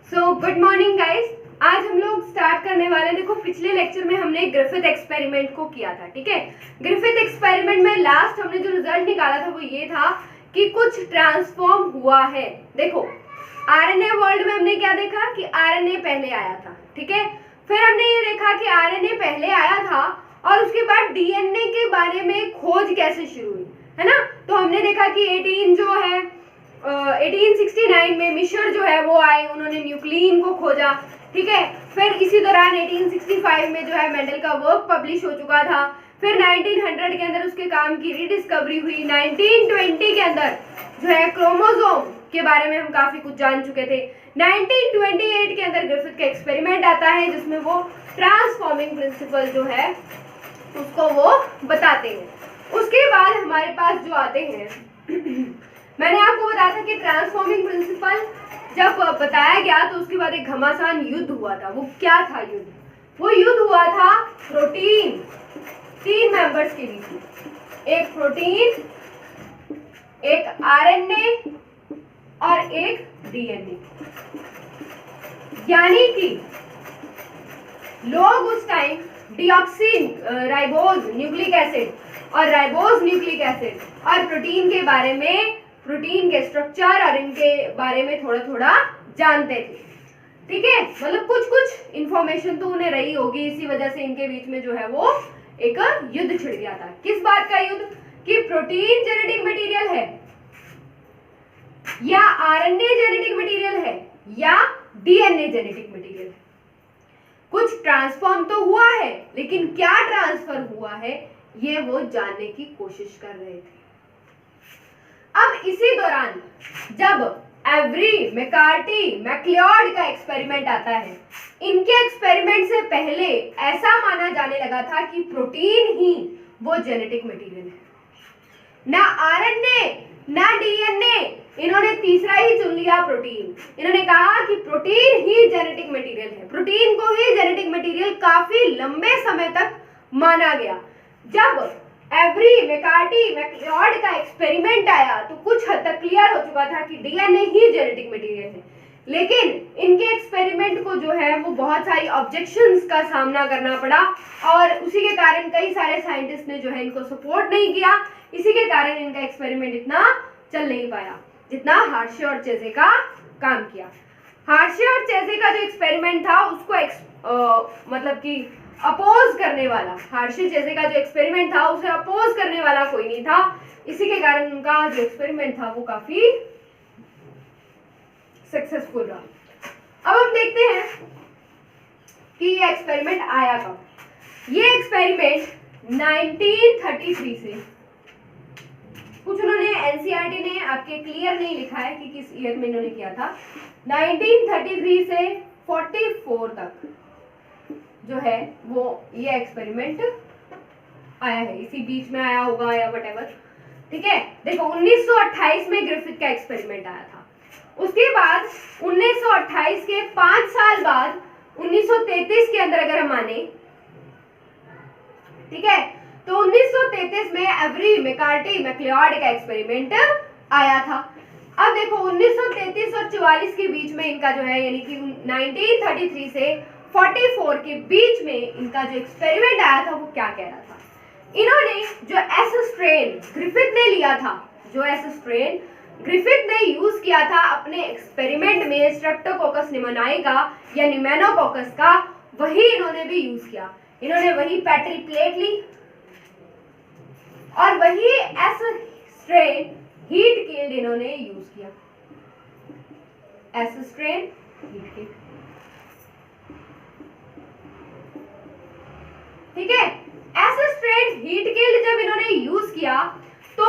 So good morning guys. आज हम लोग स्टार्ट करने वाले हैं। देखो पिछले लेक्चर में हमने ग्रिफिथ एक्सपेरिमेंट को किया था, ठीक है। ग्रिफिथ एक्सपेरिमेंट में लास्ट हमने जो रिजल्ट निकाला था वो ये था कि कुछ ट्रांसफॉर्म हुआ है। देखो आरएनए वर्ल्ड में हमने क्या देखा कि आरएनए पहले आया था, ठीक है। फिर हमने ये देखा कि आरएनए पहले आया था और उसके बाद डीएनए के बारे में खोज कैसे शुरू हुई, है ना। तो हमने देखा कि 1869 में मिशर जो है वो आए, उन्होंने न्यूक्लियन को खोजा, ठीक है। फिर इसी दौरान 1865 में जो है मेंडल का वर्क पब्लिश हो चुका था। फिर 1900 के अंदर उसके काम की रीडिस्कवरी हुई। 1920 के अंदर जो है क्रोमोसोम के बारे में हम काफी कुछ जान चुके थे। 1928 के अंदर ग्रिफिथ का एक्सपेरिमेंट आता है जिसमें वो ट्रांसफॉर्मिंग प्रिंसिपल जो है उसको वो बताते हैं। उसके बाद हमारे पास जो आते हैं मैंने आपको बताया था कि ट्रांसफॉर्मिंग प्रिंसिपल जब बताया गया तो उसके बाद एक घमासान युद्ध हुआ था। वो क्या था युद्ध? वो युद्ध हुआ था प्रोटीन, 3 मेंबर्स के बीच में। एक प्रोटीन, एक आरएनए और एक डीएनए। यानी कि लोग उस time deoxy ribose nucleic acid और राइबोज न्यूक्लिक एसिड और प्रोटीन के बारे में, प्रोटीन के स्ट्रक्चर और इनके बारे में थोड़ा थोड़ा जानते थे, ठीक है। मतलब कुछ कुछ इंफॉर्मेशन तो उन्हें रही होगी, इसी वजह से इनके बीच में जो है वो एक युद्ध छिड़ गया था। किस बात का युद्ध? कि प्रोटीन जेनेटिक मटेरियल है या आरएनए जेनेटिक मटेरियल है या डीएनए जेनेटिक मटेरियल है। कुछ ट्रांसफॉर्म तो हुआ है, लेकिन क्या ट्रांसफर हुआ है ये वो जानने की कोशिश कर रहे थे। अब इसी दौरान जब एवरी, मैकार्टी, मैक्लियोड का एक्सपेरिमेंट आता है, इनके एक्सपेरिमेंट से पहले ऐसा माना जाने लगा था कि प्रोटीन ही वो जेनेटिक मटेरियल है। ना आरएनए ना डीएनए, इन्होंने तीसरा ही चुन लिया, प्रोटीन। इन्होंने कहा कि प्रोटीन ही जेनेटिक मटेरियल है। प्रोटीन को ही जेनेटिक मटेरियल काफी लंबे समय तक माना गया। जब एवरी, मैकार्टी, मैक्लियोड का एक्सपेरिमेंट आया तो कुछ हद तक क्लियर हो चुका था कि डीएनए ही जेनेटिक मटेरियल है। लेकिन इनके एक्सपेरिमेंट को जो है वो बहुत सारी ऑब्जेक्शंस का सामना करना पड़ा और उसी के कारण कई सारे साइंटिस्ट ने जो है इनको सपोर्ट नहीं किया। इसी के कारण इनका एक्सपेरिमेंट इतना चल नहीं पाया जितना हार्शे और चेज़े का काम किया। हार्शे और चेज़े का जो एक्सपेरिमेंट था उसको मतलब कि अपोज करने वाला, हार्शे चेज़े का जो एक्सपेरिमेंट था उसे अपोज करने वाला कोई नहीं था। इसी के कारण उनका जो एक्सपेरिमेंट था वो काफी सक्सेसफुल रहा। अब हम देखते हैं कि ये एक्सपेरिमेंट आया कब। ये एक्सपेरिमेंट 1933 से, कुछ उन्होंने एनसीईआरटी ने आपके क्लियर नहीं लिखा है कि किस ईयर में इन्होंने किया था। 1933 से 44 तक जो है वो ये एक्सपेरिमेंट आया है, इसी बीच में आया होगा या व्हाटएवर, ठीक है। देखो 1928 में ग्रिफिथ का एक्सपेरिमेंट आया था। उसके बाद 1928 के 5 साल बाद 1933 के अंदर अगर हम माने, ठीक है, तो 1933 में एवरी, मैकार्टी, मैक्लियोड का एक्सपेरिमेंट आया था। अब देखो 1933 और 44 के बीच में इनका जो है, यानी कि 1933 से 44 के बीच में इनका जो एक्सपेरिमेंट आया था वो क्या कह रहा था। इन्होंने जो एस स्ट्रेन ग्रिफिथ ने लिया था, जो एस स्ट्रेन ग्रिफिथ ने यूज किया था अपने एक्सपेरिमेंट में स्ट्रेप्टोकोकस निमोनियाई का या निमेनोकोकस का, वही इन्होंने भी यूज किया। इन्होंने वही पेट्री प्लेट ली और वही एस स्ट्रेन हीट किल्ड इन्होंने यूज किया। एस स्ट्रेन हीट किल्ड, ठीक है। एस स्ट्रेन हीट किल्ड जब इन्होंने यूज किया तो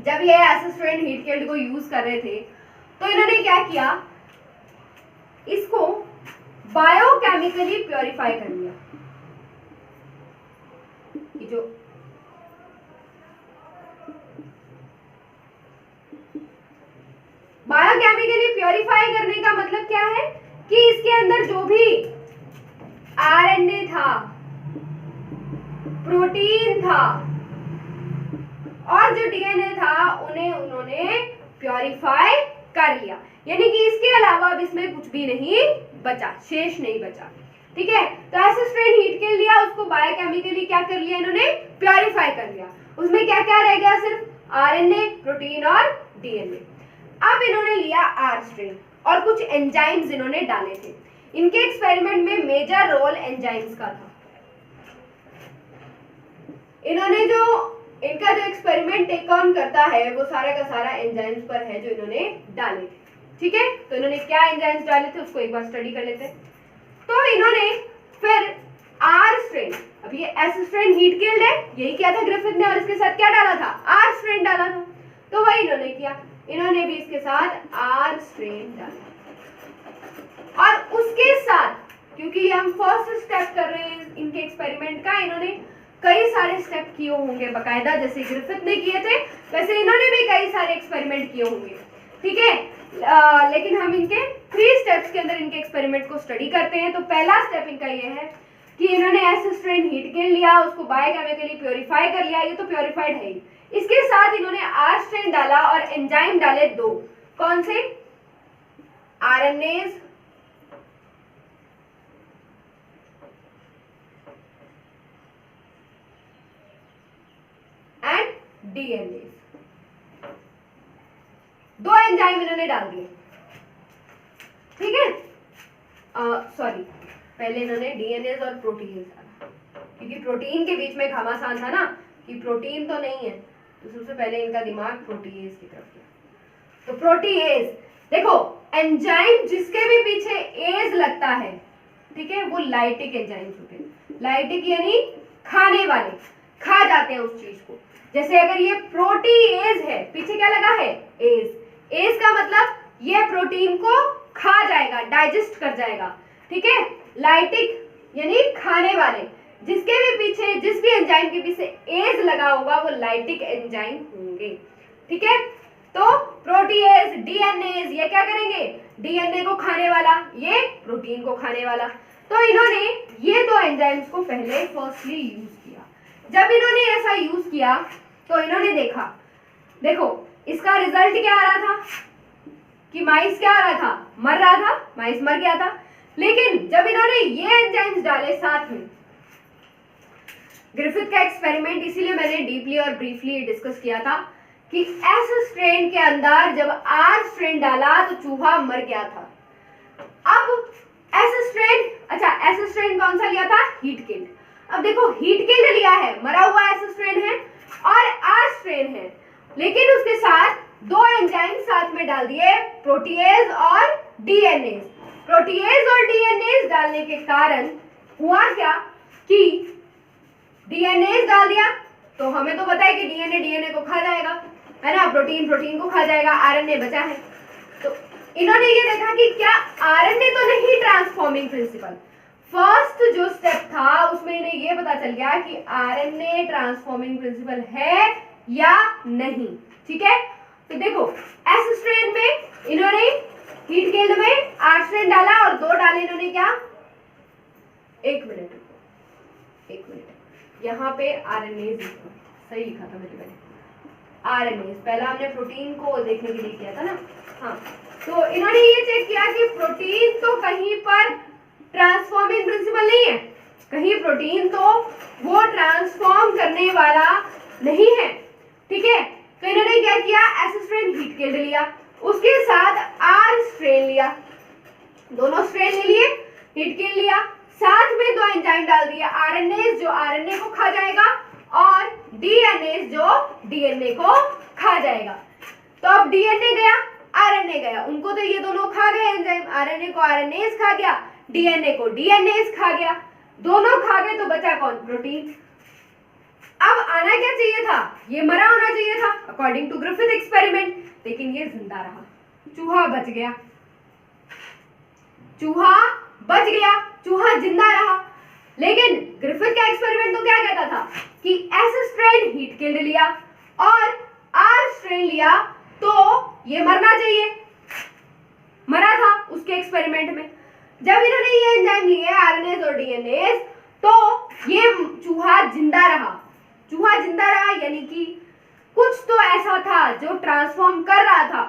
जब ये एस स्ट्रेन हीट किल्ड को यूज कर रहे थे तो इन्होंने क्या किया, इसको बायोकेमिकली प्योरीफाई कर लिया। जो बायोकेमिकली प्योरीफाई करने का मतलब क्या है कि इसके अंदर जो भी आरएनए था, प्रोटीन था और जो डीएनए था उन्हें उन्होंने प्योरीफाई कर लिया। यानी कि इसके अलावा अब इसमें कुछ भी नहीं बचा, शेष नहीं बचा। ठीक है, तो ऐसे स्ट्रेन हीट के लिया, उसको बायोकेमिकली क्या कर लिया इन्होंने, प्योरीफाई कर लिया। उसमें क्या क्या रह गया, सिर्फ आरएनए, प्रोटीन और डीएनए। अब इन्होंने लिया आर स्ट्रेन और कुछ एंजाइम्स इन्होंने डाले थे। इनके एक्सपेरिमेंट में मेजर रोल एंजाइम्स का था। इन्होंने जो इनका जो एक्सपेरिमेंट टेक ऑन करता है वो सारा का सारा एंजाइम्स पर है जो इन्होंने डाले थे। ठीक है, तो इन्होंने क्या एंजाइम्स डाले थे उसको एक बार स्टडी कर लेते हैं। तो इन्होंने फिर आर स्ट्रेन, अब ये एस स्ट्रेन हीट किल्ड है, यही किया था ग्रिफिथ ने, और इसके साथ क्या डाला था, आर स्ट्रेन डाला था। तो वही इन्होंने किया, इन्होंने भी इसके साथ आर स्ट्रेन डाला। और उसके साथ, क्योंकि हम फर्स्ट स्टेप कर रहे हैं इनके एक्सपेरिमेंट का, इन्होंने कई सारे स्टेप किए होंगे बकायदा, जैसे ग्रिफिथ ने किए थे वैसे इन्होंने भी कई सारे एक्सपेरिमेंट किए होंगे। ठीक है, लेकिन हम इनके 3 स्टेप्स के अंदर इनके एक्सपेरिमेंट को स्टडी करते हैं। तो पहला स्टेप इनका ये है कि इन्होंने एस स्ट्रेन हीट के लिया, उसको बायोकेमिकली प्योरीफाई कर लिया, ये तो प्योरीफाइड है ही। इसके साथ इन्होंने आर स्ट्रेन डाला और एंजाइम डाले 2, कौन से, आरएनएज एंड डीएनएज। 2 एंजाइम इन्होंने डाल दिए। ठीक है, सॉरी, पहले इन्होंने डीएनएज और प्रोटीन डाला, क्योंकि प्रोटीन के बीच में घमासान था ना कि प्रोटीन तो नहीं है, तो सबसे पहले इनका दिमाग प्रोटीएज की तरफ गया। तो प्रोटीएज, देखो एंजाइम जिसके भी पीछे एज लगता है, ठीक है, वो लाइटिक एंजाइम्स होते हैं। लाइटिक यानी खाने वाले, खा जाते हैं उस चीज को। जैसे अगर ये प्रोटीएज है, पीछे क्या लगा है, एज। एज का मतलब ये प्रोटीन को खा जाएगा, डाइजेस्ट कर जाएगा। ठीक है, लाइटिक यानी खाने वाले, जिसके भी पीछे, जिस भी एंजाइम के पीछे एज लगा होगा वो लाइटिक एंजाइम होंगे। ठीक है, तो प्रोटीएज, डीएनएज, ये क्या करेंगे, डीएनए को खाने वाला, ये प्रोटीन को खाने वाला। तो इन्होंने ये 2 एंजाइम्स को पहले फर्स्टली यूज किया। जब इन्होंने ऐसा यूज किया तो इन्होंने देखा, देखो इसका रिजल्ट क्या आ रहा था कि माइस क्या आ रहा था, मर रहा था, माइस मर गया था। लेकिन जब इन्होंने ये एंजाइम्स डाले साथ में, ग्रिफिथ का एक्सपेरिमेंट इसीलिए मैंने डीपली और ब्रीफली डिस्कस किया था कि एस स्ट्रेन के अंदर जब आर स्ट्रेन डाला तो चूहा मर गया था। अब एस स्ट्रेन, अच्छा एस स्ट्रेन कौन सा लिया था, हीट किल्ड। अब देखो हीट किल्ड लिया है, मरा हुआ एस स्ट्रेन है और आर स्ट्रेन है, लेकिन उसके साथ 2 एंजाइम साथ में डाल दिए, प्रोटीएज और डीएनएज। प्रोटीएज और डीएनएज डालने के कारण हुआ क्या कि डीएनएज डाल दिया तो हमें तो पता है कि डीएनए डीएनए को खा जाएगा, है ना, प्रोटीन प्रोटीन को खा जाएगा, आरएनए बचा है। तो इन्होंने ये देखा कि क्या आरएनए तो नहीं ट्रांसफॉर्मिंग प्रिंसिपल। फर्स्ट जो स्टेप था उसमें इन्हें ये पता चल गया कि आरएनए ट्रांसफॉर्मिंग प्रिंसिपल है या नहीं। ठीक है, तो देखो एस स्ट्रेन में इन्होंने हीट किल्ड में आर स्ट्रेन डाला और 2 डाले इन्होंने क्या, 1 मिनट, यहाँ पे आरएनए सही लिखा था मैंने, आरएनए पहला हमने प्रोटीन को देखने के लिए किया था ना। हाँ, तो इन्होंने ये चेक किया कि प्रोटीन तो कहीं पर ट्रांसफॉर्मिंग प्रिंसिपल नहीं है, कहीं प्रोटीन तो वो ट्रांसफॉर्म करने वाला नहीं है। ठीक है, तो इन्होंने क्या किया, एस स्ट्रेन हीट किल्ड लिया, उसके साथ आर स्ट्रेन लिया, दोनों स्ट्रेन ले लिए, हीट किल्ड लिया, साथ में 2 एंजाइम डाल दिया, आरएनए जो आरएनए को खा जाएगा और डीएनए जो डीएनए को खा जाएगा। तो अब डीएनए गया, आरएनए गया, उनको तो ये दोनों खा गए एंजाइम, आरएनए को आरएनए खा गया, डीएनए को डीएनए खा गया, दोनों खा गए, तो बचा कौन, प्रोटीन। अब आना क्या चाहिए था, ये मरा होना चाहिए था अकॉर्डिंग टू ग्रिफिथ एक्सपेरिमेंट, लेकिन ये जिंदा रहा, चूहा बच गया, चूहा बच गया, चूहा जिंदा रहा। लेकिन ग्रिफिथ का एक्सपेरिमेंट तो क्या कहता था कि एस स्ट्रेन हीट किल्ड लिया और आर स्ट्रेन लिया तो ये मरना चाहिए, मरा था उसके एक्सपेरिमेंट में। जब इन्होंने ये एंजाइम लिए आरएनएज और डीएनएज तो ये चूहा जिंदा रहा, चूहा जिंदा रहा यानी कि कुछ तो ऐसा था जो ट्रांसफॉर्म कर रहा था,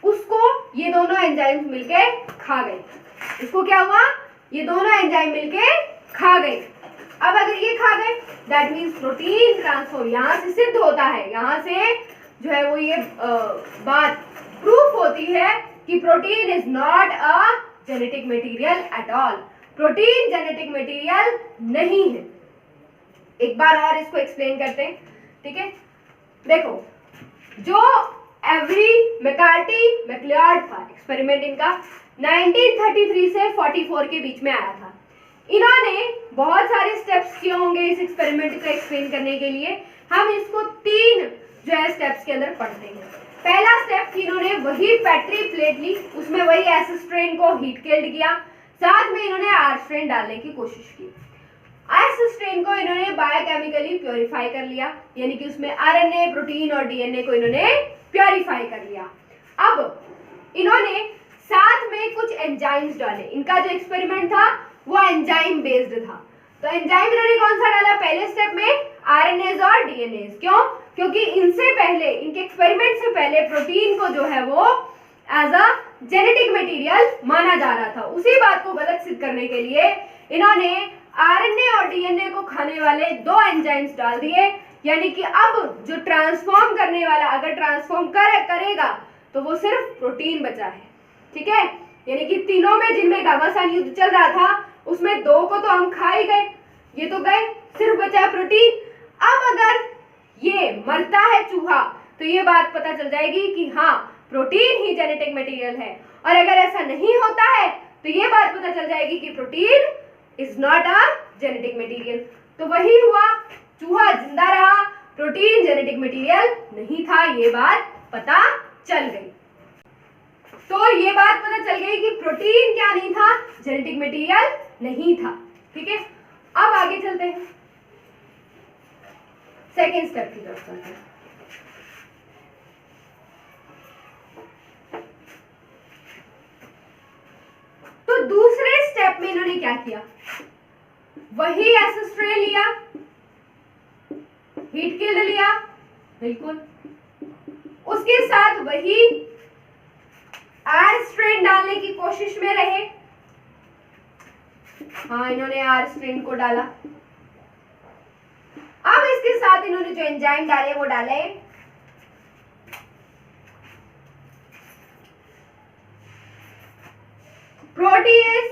उसको ये दोनों एंजाइम्स मिलके खा गए। इसको क्या हुआ, ये दोनों एंजाइम मिलके खा गए। अब अगर ये खा गए दैट मीन्स प्रोटीन ट्रांसफॉर्म, यहाँ से सिद्ध होता है, यहाँ से जो है वो ये बात प्रूफ होती है कि protein is not a genetic material at all. Protein genetic material नहीं है। एक बार और इसको एक्सप्लेन करते हैं, ठीक है। देखो, जो एवरी मैकार्टी मैक्लियार्ड था, एक्सपेरिमेंट इनका 1933 से 44 के बीच में आया था। इन्होंने बहुत सारे स्टेप्स किए होंगे इस एक्सपेरिमेंट को एक्सप्लेन करने के लिए। हम इसको 3 जो है स्टेप्स के अंदर पढ़ते हैं। पहला स्टेप कि इन्होंने वही पेट्री प्लेट ली, उसमें वही एस स्ट्रेन को हीट किल्ड किया, साथ में इन्होंने आर स्ट्रेन डालने की कोशिश की। एस स्ट्रेन को इन्होंने बायोकेमिकली प्योरीफाई कर लिया, यानी कि उसमें आरएनए, प्रोटीन और डीएनए को इन्होंने प्योरीफाई कर लिया। अब इन्होंने साथ में कुछ एंजाइम्स डाले। इनका जो एक्सपेरिमेंट था वो एंजाइम बेस्ड था। तो एंजाइम इन्होंने कौन सा डाला पहले स्टेप में, आरएनएज और डीएनएज। क्यों? क्योंकि इनसे पहले, इनके एक्सपेरिमेंट से पहले प्रोटीन को जो है वो एज अ जेनेटिक मटेरियल माना जा रहा था। उसी बात को गलत सिद्ध करने के लिए इन्होंने आरएनए और डीएनए को खाने वाले 2 एंजाइम्स डाल दिए, यानी कि अब जो ट्रांसफॉर्म करने वाला अगर ट्रांसफॉर्म करेगा तो वो सिर्फ प्रोटीन बचा है, ठीक है। यानी कि तीनों में जिनमें घमासान युद्ध चल रहा था उसमें 2 को तो हम खा ही गए, ये तो गए, सिर्फ बचा प्रोटीन। अब अगर ये मरता है चूहा तो ये बात पता चल जाएगी कि हाँ प्रोटीन ही जेनेटिक मटेरियल है, और अगर ऐसा नहीं होता है तो ये बात पता चल जाएगी कि protein is not a genetic material. तो वही हुआ, चूहा जिंदा रहा, प्रोटीन जेनेटिक मटेरियल नहीं था, ये बात पता चल गई। तो ये बात पता चल गई कि प्रोटीन क्या नहीं था, जेनेटिक मटेरियल नहीं था, ठीक है। अब आगे चलते हैं, सेकेंड स्टेप की तरफ चलते हैं। तो दूसरे स्टेप में इन्होंने क्या किया, वही एस स्ट्रेन लिया, हीट किल्ड लिया, बिल्कुल, उसके साथ वही आर स्ट्रेन डालने की कोशिश में रहे। हाँ, इन्होंने आर स्ट्रेन को डाला। अब इसके साथ इन्होंने जो एंजाइम डाले वो डाले प्रोटीएज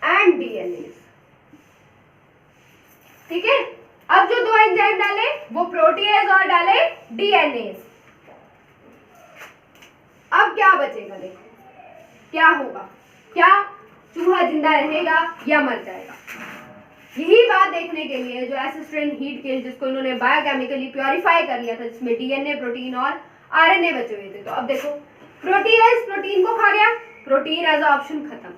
एंड डीएनएज, ठीक है। अब जो 2 एंजाइम डाले वो प्रोटीएज और डाले डीएनएज। अब क्या बचेगा, देखो क्या होगा, क्या चूहा जिंदा रहेगा या मर जाएगा। यही बात देखने के लिए जो एस स्ट्रेन हीट किल्ड, जिसको इन्होंने बायोकेमिकली प्योरीफाई कर लिया था, जिसमें डीएनए, प्रोटीन और आरएनए बचे हुए थे। तो अब देखो, प्रोटीएज प्रोटीन को खा गया, प्रोटीन एज ऑप्शन खत्म।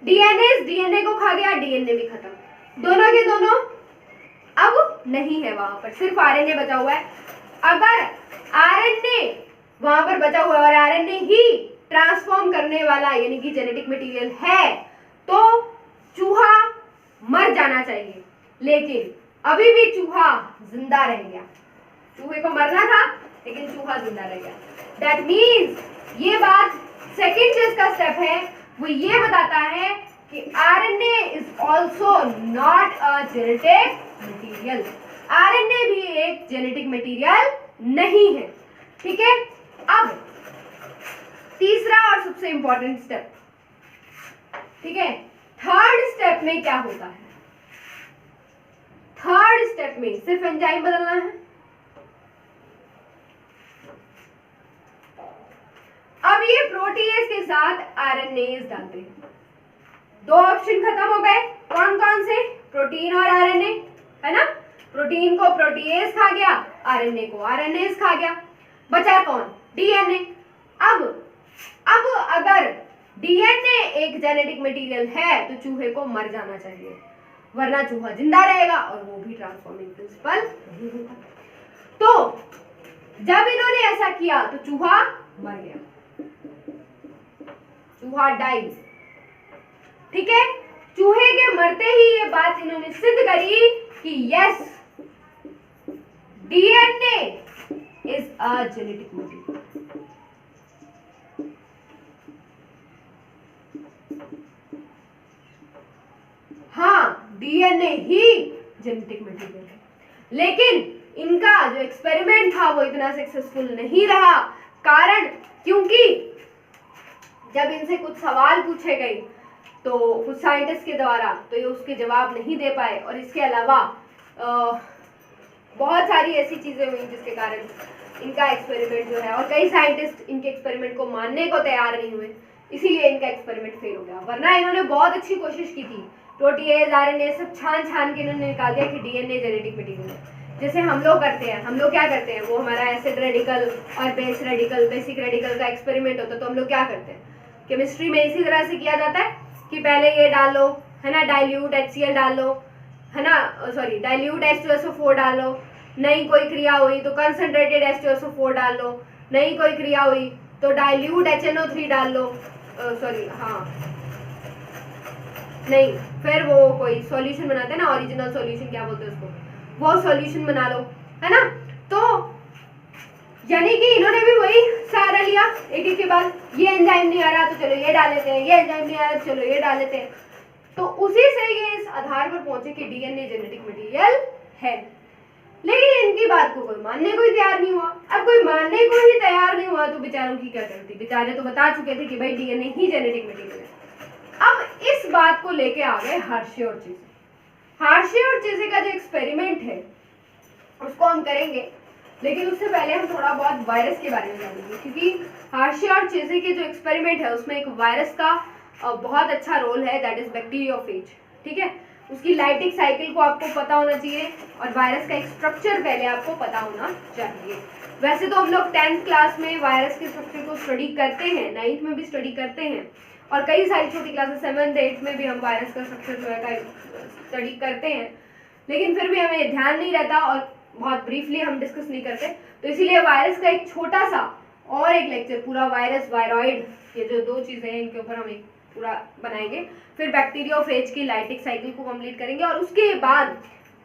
डीएनए डीएनए को खा गया, डीएनए भी खत्म। दोनों के दोनों अब नहीं है, वहां पर सिर्फ आरएनए बचा हुआ है। अगर आरएनए वहां पर बचा हुआ है और आरएनए ही ट्रांसफॉर्म करने वाला यानी कि जेनेटिक मटेरियल है, तो चूहा मर जाना चाहिए, लेकिन अभी भी चूहा जिंदा रह गया। चूहे को मरना था लेकिन चूहा जिंदा रह गया। दैट मीन्स ये बात सेकेंड जो इसका स्टेप है वो ये बताता है कि RNA is also not a genetic material. RNA भी एक जेनेटिक मटीरियल नहीं है, ठीक है। अब तीसरा और सबसे इंपॉर्टेंट स्टेप, ठीक है, थर्ड स्टेप में क्या होता है। थर्ड स्टेप में सिर्फ एंजाइम बदलना है। अब ये प्रोटीएज के साथ आरएनएज डालते हैं। 2 ऑप्शन खत्म हो गए, कौन कौन से, प्रोटीन और आरएनए, है ना। प्रोटीन को प्रोटीएज खा गया, आरएनए को आरएनएज खा गया, बचा कौन, डीएनए। अब अगर डीएनए एक जेनेटिक मटेरियल है तो चूहे को मर जाना चाहिए, वरना चूहा जिंदा रहेगा और वो भी ट्रांसफॉर्मिंग प्रिंसिपल नहीं होगा। तो जब इन्होंने ऐसा किया तो चूहा मर गया, चूहा डाइज, ठीक है। चूहे के मरते ही ये बात इन्होंने सिद्ध करी कि yes, DNA is a genetic material. हाँ, डीएनए ही जेनेटिक मटेरियल है, लेकिन इनका जो एक्सपेरिमेंट था वो इतना सक्सेसफुल नहीं रहा। कारण क्योंकि जब इनसे कुछ सवाल पूछे गए तो कुछ साइंटिस्ट के द्वारा, तो ये उसके जवाब नहीं दे पाए, और इसके अलावा बहुत सारी ऐसी चीजें हुई जिसके कारण इनका एक्सपेरिमेंट जो है, और कई साइंटिस्ट इनके एक्सपेरिमेंट को मानने को तैयार नहीं हुए, इसीलिए इनका एक्सपेरिमेंट फेल हो गया। वरना इन्होंने बहुत अच्छी कोशिश की थी, प्रोटीएज आरएनए सब छान के इन्होंने निकाल दिया कि डीएनए जेनेटिक मटेरियल है। जैसे हम लोग करते हैं, हम लोग क्या करते हैं, वो हमारा एसिड रेडिकल और बेस रेडिकल, बेसिक रेडिकल का एक्सपेरिमेंट होता है, तो हम लोग क्या करते हैं, केमिस्ट्री में इसी तरह से किया जाता है कि पहले ये डाल लो, है ना, डाइल्यूट HCl डाल लो, है ना, सॉरी डाइल्यूट H2SO4 डाल लो, नई कोई क्रिया हुई तो कंसंट्रेटेड H2SO4 डाल लो, नई कोई क्रिया हुई तो डाइल्यूट HNO3 डाल लो, सॉरी हाँ नहीं, फिर वो कोई सॉल्यूशन बनाते हैं ना, ओरिजिनल सॉल्यूशन क्या बोलते हैं उसको, वो सॉल्यूशन बना लो, है ना। तो यानी कि इन्होंने भी वही सारा लिया एक एक के बाद, ये एंजाइम नहीं आ रहा तो चलो ये डाल लेते हैं, ये एंजाइम नहीं आ रहा तो चलो ये डाल लेते हैं, तो उसी से ये इस आधार पर पहुंचे कि डीएनए जेनेटिक मटेरियल है। लेकिन इनकी बात को कोई मानने को ही तैयार नहीं हुआ। अब कोई मानने को ही तैयार नहीं हुआ तो बेचारों की क्या गलती, बेचारे तो बता चुके थे कि भाई डीएनए ही जेनेटिक मटेरियल है। अब इस बात को लेके आ गए हार्शे और चेज़े। हार्शे और चेज़े का जो एक्सपेरिमेंट है उसको हम करेंगे, लेकिन उससे पहले हम थोड़ा बहुत वायरस के बारे में जानेंगे, क्योंकि हार्शे और चेज़े के जो एक्सपेरिमेंट है उसमें एक वायरस का बहुत अच्छा रोल है, दैट इज बैक्टीरियोफेज। ठीक है, उसकी लाइटिक साइकिल को आपको पता होना चाहिए, और वायरस का एक स्ट्रक्चर पहले आपको पता होना चाहिए। वैसे तो हम लोग 10th क्लास में वायरस के स्ट्रक्चर को स्टडी करते हैं, 9th में भी स्टडी करते हैं, और कई सारी छोटी क्लासेस 7th 8th में भी हम वायरस का स्ट्रक्चर जो है स्टडी करते हैं, लेकिन फिर भी हमें ध्यान नहीं रहता और बहुत ब्रीफली हम डिस्कस नहीं करते। तो इसीलिए वायरस का एक छोटा सा और एक लेक्चर पूरा वायरस, वायरॉइड, ये जो दो चीज़ें हैं इनके ऊपर हम एक पूरा बनाएंगे। फिर बैक्टीरियोफेज की लाइटिक साइकिल को कंप्लीट करेंगे, और उसके बाद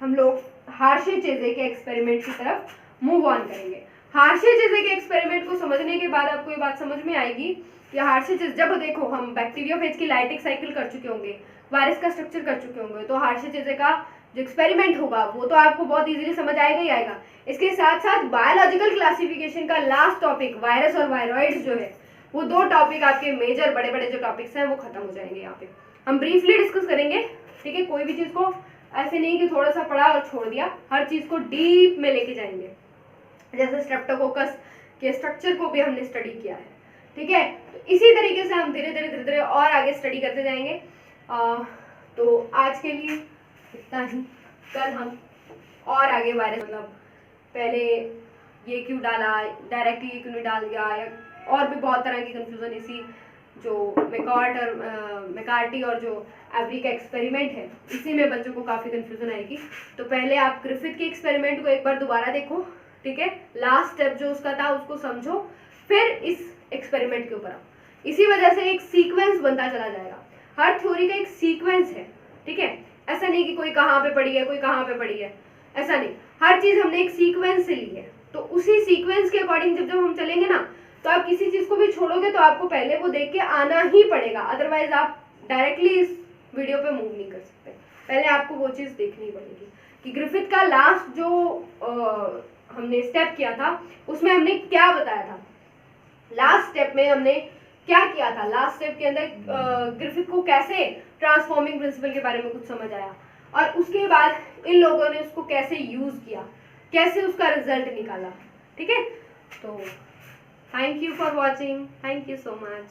हम लोग हार्शे चेज़े के एक्सपेरिमेंट की तरफ मूव ऑन करेंगे। हार्शे चेज़े के एक्सपेरिमेंट को समझने के बाद आपको ये बात समझ में आएगी कि हार्शे चेज़े, जब देखो हम बैक्टीरियोफेज की लाइटिक साइकिल कर चुके होंगे, वायरस का स्ट्रक्चर कर चुके होंगे, तो हार्शे चेज़े का जो एक्सपेरिमेंट होगा वो तो आपको बहुत इजीली समझ आएगा ही आएगा। इसके साथ साथ बायोलॉजिकल क्लासिफिकेशन का लास्ट टॉपिक वायरस और वायरॉइड्स जो है, वो दो टॉपिक आपके मेजर बड़े बड़े जो टॉपिक्स हैं वो खत्म हो जाएंगे। यहाँ पे हम ब्रीफली डिस्कस करेंगे, ठीक है। कोई भी चीज़ को ऐसे नहीं कि थोड़ा सा पढ़ा और छोड़ दिया, हर चीज़ को डीप में लेके जाएंगे। जैसे स्ट्रेप्टोकोकस के स्ट्रक्चर को भी हमने स्टडी किया है, ठीक है। तो इसी तरीके से हम धीरे धीरे और आगे स्टडी करते जाएंगे। तो आज के लिए इतना ही। कल हम और आगे वायरस, मतलब पहले ये क्यों डाला, डायरेक्टली ये क्यों नहीं डाल दिया, या और भी बहुत तरह की कंफ्यूजन इसी जो मैकार्टी और जो एवरी का एक्सपेरिमेंट है, इसी में बच्चों को काफ़ी कंफ्यूजन आएगी। तो पहले आप ग्रिफिथ के एक्सपेरिमेंट को एक बार दोबारा देखो, ठीक है। लास्ट स्टेप जो उसका था उसको समझो, फिर इस एक्सपेरिमेंट के ऊपर आओ। इसी वजह से एक सीक्वेंस बनता चला जाएगा। हर थ्योरी का एक सीक्वेंस है, ठीक है। ऐसा नहीं कि कोई कहाँ पे पड़ी है, कोई कहाँ पे पड़ी है, ऐसा नहीं। हर चीज़ हमने एक सीक्वेंस से ली है, तो उसी सीक्वेंस के अकॉर्डिंग जब हम चलेंगे ना, तो आप किसी चीज़ को भी छोड़ोगे तो आपको पहले वो देख के आना ही पड़ेगा, अदरवाइज आप डायरेक्टली इस वीडियो पे मूव नहीं कर सकते। पहले आपको वो चीज़ देखनी पड़ेगी कि ग्रिफिथ का लास्ट जो हमने स्टेप किया था उसमें हमने क्या बताया था। लास्ट स्टेप में हमने क्या किया था, लास्ट स्टेप के अंदर ग्रिफिथ को कैसे ट्रांसफॉर्मिंग प्रिंसिपल के बारे में कुछ समझ आया, और उसके बाद इन लोगों ने उसको कैसे यूज किया, कैसे उसका रिजल्ट निकाला, ठीक है। तो thank you for watching, thank you so much.